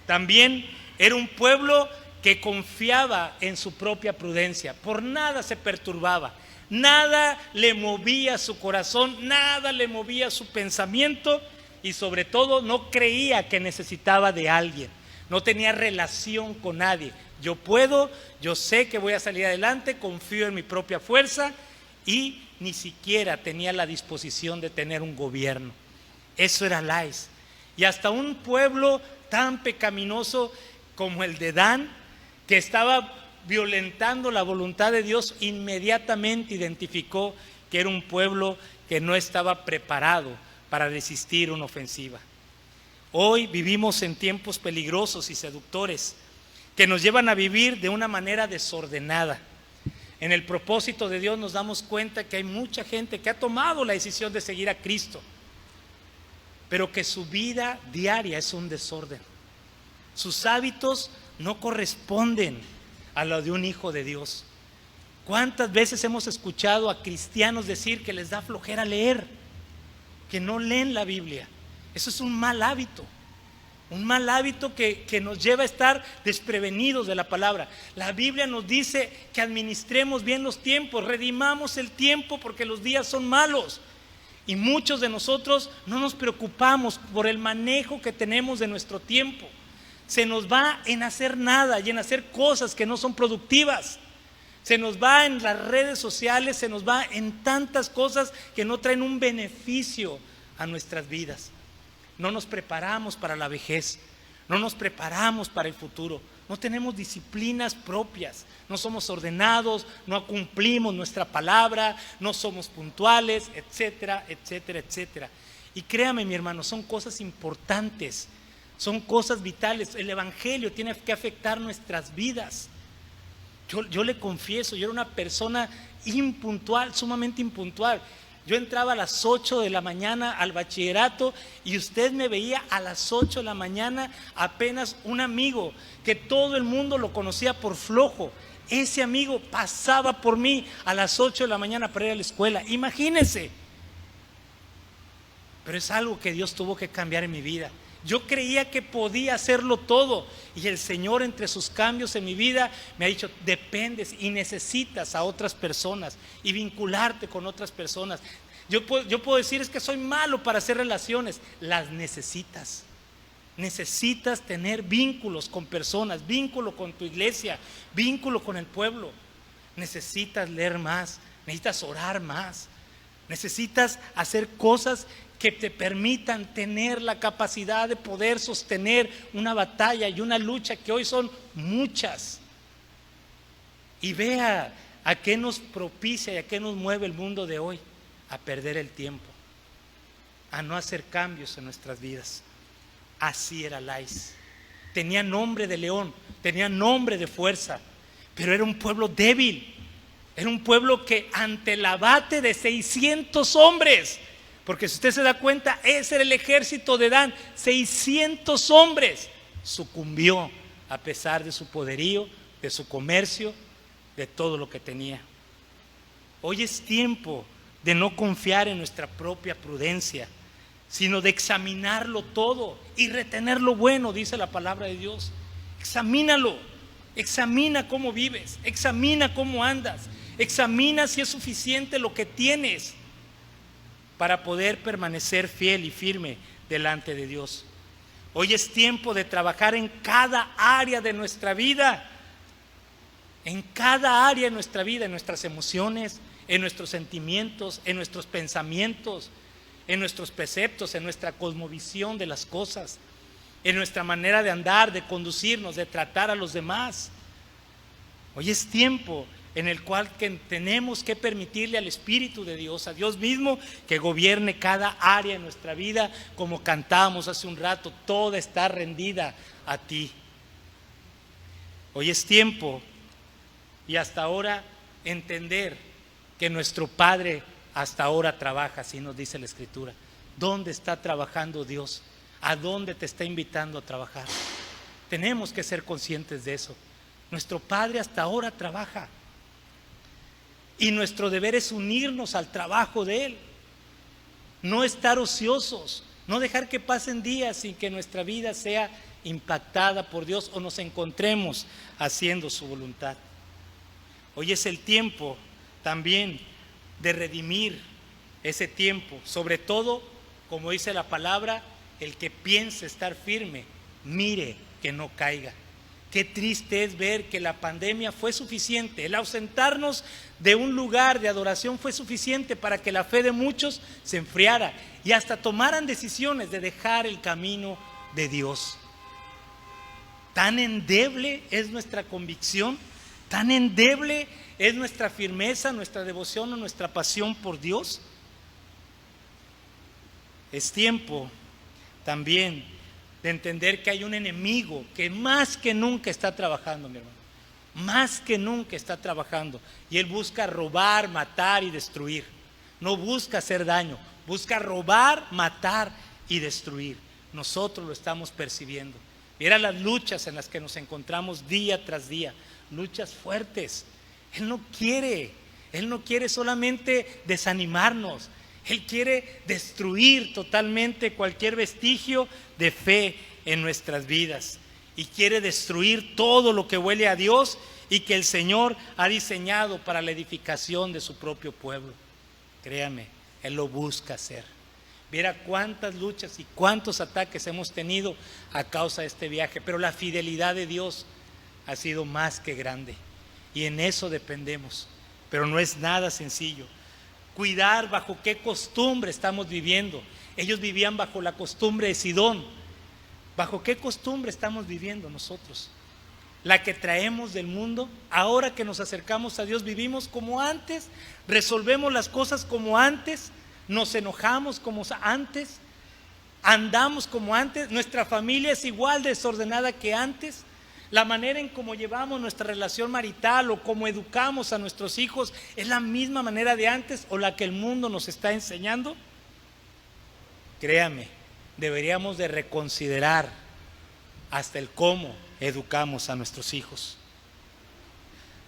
También era un pueblo que confiaba en su propia prudencia. Por nada se perturbaba. Nada le movía su corazón, nada le movía su pensamiento, y sobre todo no creía que necesitaba de alguien. No tenía relación con nadie. Yo puedo, yo sé que voy a salir adelante, confío en mi propia fuerza, y ni siquiera tenía la disposición de tener un gobierno. Eso era Lais. Y hasta un pueblo tan pecaminoso como el de Dan, que estaba violentando la voluntad de Dios, inmediatamente identificó que era un pueblo que no estaba preparado para resistir una ofensiva. Hoy vivimos en tiempos peligrosos y seductores que nos llevan a vivir de una manera desordenada. En el propósito de Dios nos damos cuenta que hay mucha gente que ha tomado la decisión de seguir a Cristo, pero que su vida diaria es un desorden. Sus hábitos no corresponden a lo de un hijo de Dios. ¿Cuántas veces hemos escuchado a cristianos decir que les da flojera leer, que no leen la Biblia? Eso es un mal hábito que nos lleva a estar desprevenidos de la palabra. La Biblia nos dice que administremos bien los tiempos, redimamos el tiempo porque los días son malos. Y muchos de nosotros no nos preocupamos por el manejo que tenemos de nuestro tiempo. Se nos va en hacer nada y en hacer cosas que no son productivas. Se nos va en las redes sociales, se nos va en tantas cosas que no traen un beneficio a nuestras vidas. No nos preparamos para la vejez, no nos preparamos para el futuro, no tenemos disciplinas propias, no somos ordenados, no cumplimos nuestra palabra, no somos puntuales, etcétera, etcétera, etcétera. Y créame, mi hermano, son cosas importantes, son cosas vitales. El evangelio tiene que afectar nuestras vidas. Yo le confieso, yo era una persona impuntual, sumamente impuntual. Yo entraba a las 8 de la mañana al bachillerato y usted me veía a las 8 de la mañana, apenas un amigo que todo el mundo lo conocía por flojo. Ese amigo pasaba por mí a las 8 de la mañana para ir a la escuela. Imagínense. Pero es algo que Dios tuvo que cambiar en mi vida. Yo creía que podía hacerlo todo y el Señor, entre sus cambios en mi vida, me ha dicho: dependes y necesitas a otras personas y vincularte con otras personas. Yo puedo decir: es que soy malo para hacer relaciones. Las necesitas. Necesitas tener vínculos con personas, vínculo con tu iglesia, vínculo con el pueblo. Necesitas leer más, necesitas orar más, necesitas hacer cosas que te permitan tener la capacidad de poder sostener una batalla y una lucha que hoy son muchas. Y vea a qué nos propicia y a qué nos mueve el mundo de hoy: a perder el tiempo, a no hacer cambios en nuestras vidas. Así era Lais. Tenía nombre de león, tenía nombre de fuerza, pero era un pueblo débil. Era un pueblo que ante el abate de 600 hombres, porque si usted se da cuenta, ese era el ejército de Dan, 600 hombres, sucumbió a pesar de su poderío, de su comercio, de todo lo que tenía. Hoy es tiempo de no confiar en nuestra propia prudencia, sino de examinarlo todo y retener lo bueno, dice la palabra de Dios. Examínalo, examina cómo vives, examina cómo andas, examina si es suficiente lo que tienes para poder permanecer fiel y firme delante de Dios. Hoy es tiempo de trabajar en cada área de nuestra vida, en cada área de nuestra vida, en nuestras emociones, en nuestros sentimientos, en nuestros pensamientos, en nuestros preceptos, en nuestra cosmovisión de las cosas, en nuestra manera de andar, de conducirnos, de tratar a los demás. Hoy es tiempo en el cual tenemos que permitirle al Espíritu de Dios, a Dios mismo, que gobierne cada área de nuestra vida, como cantábamos hace un rato: toda está rendida a ti. Hoy es tiempo, y hasta ahora, entender que nuestro Padre hasta ahora trabaja, así nos dice la Escritura. ¿Dónde está trabajando Dios? ¿A dónde te está invitando a trabajar? Tenemos que ser conscientes de eso. Nuestro Padre hasta ahora trabaja. Y nuestro deber es unirnos al trabajo de Él. No estar ociosos, no dejar que pasen días sin que nuestra vida sea impactada por Dios o nos encontremos haciendo su voluntad. Hoy es el tiempo también de redimir ese tiempo. Sobre todo, como dice la palabra, el que piense estar firme, mire que no caiga. Qué triste es ver que la pandemia fue suficiente, el ausentarnos de un lugar de adoración fue suficiente para que la fe de muchos se enfriara y hasta tomaran decisiones de dejar el camino de Dios. Tan endeble es nuestra convicción, tan endeble es nuestra firmeza, nuestra devoción o nuestra pasión por Dios. Es tiempo también de entender que hay un enemigo que más que nunca está trabajando, mi hermano. Más que nunca está trabajando. Y él busca robar, matar y destruir. No busca hacer daño, busca robar, matar y destruir. Nosotros lo estamos percibiendo. Mira las luchas en las que nos encontramos día tras día. Luchas fuertes. Él no quiere solamente desanimarnos. Él quiere destruir totalmente cualquier vestigio de fe en nuestras vidas. Y quiere destruir todo lo que huele a Dios y que el Señor ha diseñado para la edificación de su propio pueblo. Créame, Él lo busca hacer. Viera cuántas luchas y cuántos ataques hemos tenido a causa de este viaje. Pero la fidelidad de Dios ha sido más que grande. Y en eso dependemos. Pero no es nada sencillo. Cuidar bajo qué costumbre estamos viviendo. Ellos vivían bajo la costumbre de Sidón. ¿Bajo qué costumbre estamos viviendo nosotros? La que traemos del mundo. Ahora que nos acercamos a Dios, vivimos como antes, resolvemos las cosas como antes, nos enojamos como antes, andamos como antes, nuestra familia es igual de desordenada que antes. La manera en cómo llevamos nuestra relación marital o cómo educamos a nuestros hijos es la misma manera de antes o la que el mundo nos está enseñando. Créame, deberíamos de reconsiderar hasta el cómo educamos a nuestros hijos.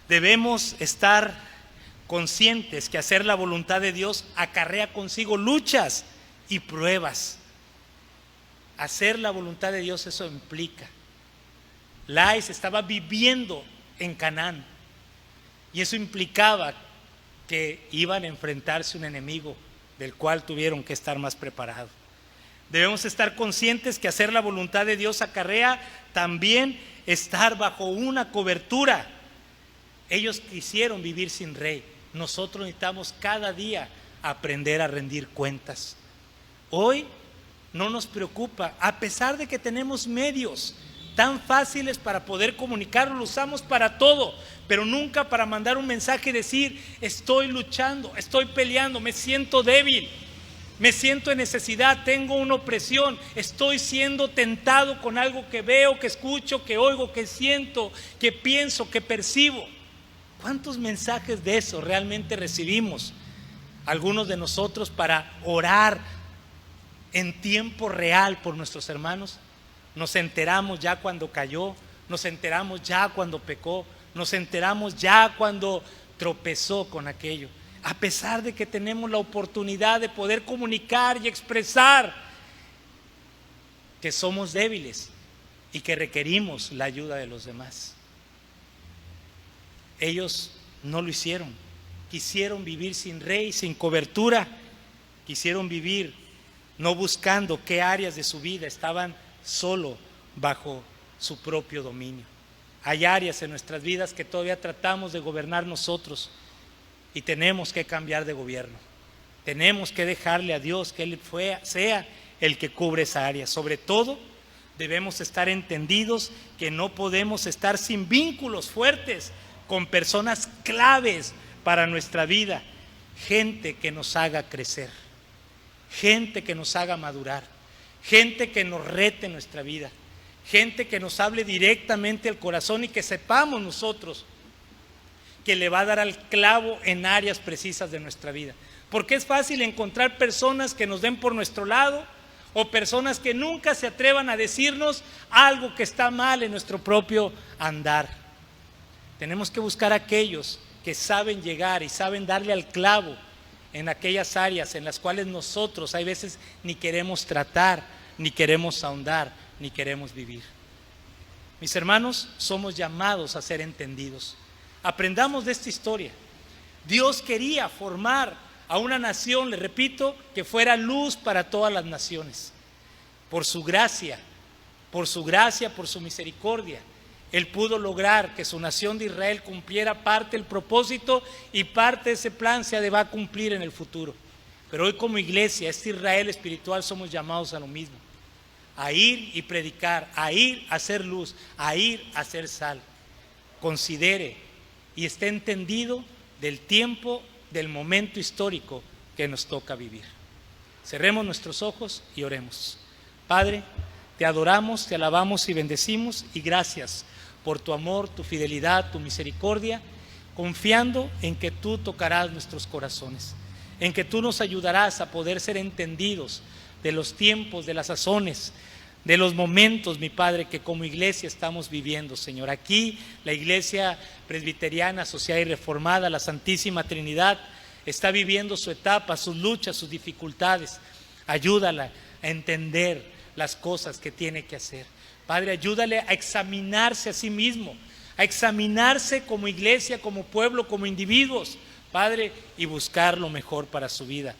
Debemos estar conscientes que hacer la voluntad de Dios acarrea consigo luchas y pruebas. Hacer la voluntad de Dios, eso implica. Lais estaba viviendo en Canaán y eso implicaba que iban a enfrentarse a un enemigo del cual tuvieron que estar más preparados. Debemos estar conscientes que hacer la voluntad de Dios acarrea también estar bajo una cobertura. Ellos quisieron vivir sin rey. Nosotros necesitamos cada día aprender a rendir cuentas. Hoy no nos preocupa, a pesar de que tenemos medios tan fáciles para poder comunicarlo, lo usamos para todo, pero nunca para mandar un mensaje y decir: estoy luchando, estoy peleando, me siento débil, me siento en necesidad, tengo una opresión, estoy siendo tentado con algo que veo, que escucho, que oigo, que siento, que pienso, que percibo. ¿Cuántos mensajes de eso realmente recibimos? Algunos de nosotros para orar en tiempo real por nuestros hermanos. Nos enteramos ya cuando cayó, nos enteramos ya cuando pecó, nos enteramos ya cuando tropezó con aquello. A pesar de que tenemos la oportunidad de poder comunicar y expresar que somos débiles y que requerimos la ayuda de los demás. Ellos no lo hicieron. Quisieron vivir sin rey, sin cobertura. Quisieron vivir no buscando qué áreas de su vida estaban solo bajo su propio dominio. Hay áreas en nuestras vidas que todavía tratamos de gobernar nosotros y tenemos que cambiar de gobierno. Tenemos que dejarle a Dios que Él sea el que cubre esa área. Sobre todo, debemos estar entendidos que no podemos estar sin vínculos fuertes con personas claves para nuestra vida. Gente que nos haga crecer, gente que nos haga madurar, gente que nos rete en nuestra vida, gente que nos hable directamente al corazón y que sepamos nosotros que le va a dar al clavo en áreas precisas de nuestra vida. Porque es fácil encontrar personas que nos den por nuestro lado o personas que nunca se atrevan a decirnos algo que está mal en nuestro propio andar. Tenemos que buscar a aquellos que saben llegar y saben darle al clavo en aquellas áreas en las cuales nosotros hay veces ni queremos tratar, ni queremos ahondar, ni queremos vivir. Mis hermanos, somos llamados a ser entendidos. Aprendamos de esta historia. Dios quería formar a una nación, le repito, que fuera luz para todas las naciones. Por su gracia, por su misericordia, Él pudo lograr que su nación de Israel cumpliera parte del propósito y parte de ese plan se va a cumplir en el futuro. Pero hoy como iglesia, este Israel espiritual, somos llamados a lo mismo. A ir y predicar, a ir a hacer luz, a ir a hacer sal. Considere y esté entendido del tiempo, del momento histórico que nos toca vivir. Cerremos nuestros ojos y oremos. Padre, te adoramos, te alabamos y bendecimos, y gracias por tu amor, tu fidelidad, tu misericordia, confiando en que tú tocarás nuestros corazones, en que tú nos ayudarás a poder ser entendidos de los tiempos, de las sazones, de los momentos, mi Padre, que como iglesia estamos viviendo, Señor. Aquí la Iglesia Presbiteriana, Asociada y Reformada, la Santísima Trinidad, está viviendo su etapa, sus luchas, sus dificultades. Ayúdala a entender las cosas que tiene que hacer. Padre, ayúdale a examinarse a sí mismo, a examinarse como iglesia, como pueblo, como individuos, Padre, y buscar lo mejor para su vida.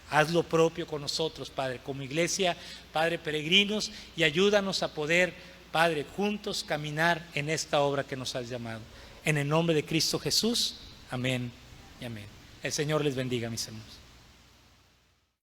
Haz lo propio con nosotros, Padre, como iglesia, Padre, peregrinos, y ayúdanos a poder, Padre, juntos caminar en esta obra que nos has llamado. En el nombre de Cristo Jesús, amén y amén. El Señor les bendiga, mis hermanos.